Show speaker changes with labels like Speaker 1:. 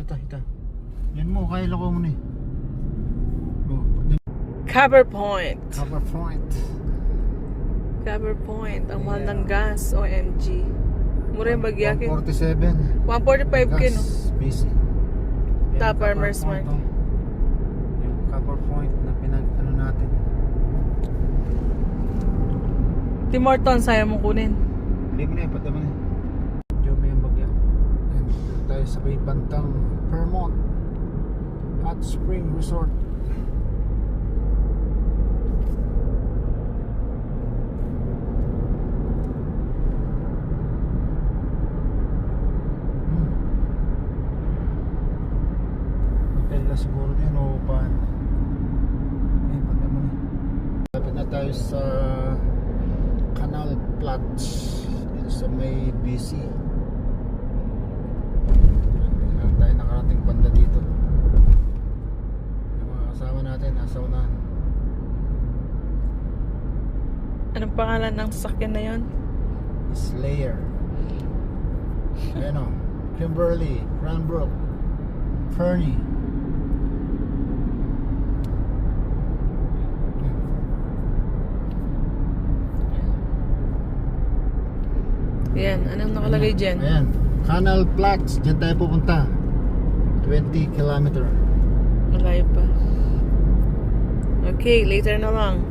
Speaker 1: Hita. Yan mo, kaya lako mo ni. Oh,
Speaker 2: Cover Point.
Speaker 1: Cover Point.
Speaker 2: Cover Point. Ang mahal ng gas. OMG. Mura yung bagyakin.
Speaker 1: 147.
Speaker 2: 145 k, no?
Speaker 1: Busy.
Speaker 2: Top Farmers Market.
Speaker 1: Yung Cover Point na pinag-ano natin.
Speaker 2: Tim Hortons, saya mong kunin.
Speaker 1: Hindi mo na yung pataman eh. Medyo may bagya. Yan, dito tayo sa may bantang Vermont Hot Spring Resort. Hotel na siguro din o paano. Ayun, pataman eh. Lapit na tayo sa Canal Platz dito sa may BC. Meron tayo nakarating banda dito. Yung mga kasama natin nasa unahan.
Speaker 2: Anong pangalan ng sasakyan na yon?
Speaker 1: Slayer. Ayan o, Kimberly, Cranbrook, Fernie.
Speaker 2: Yan, anong nakalagay dyan?
Speaker 1: Ayan, Canal Platz, dyan tayo pupunta. 20 kilometer.
Speaker 2: Malayo pa. Okay, later na lang.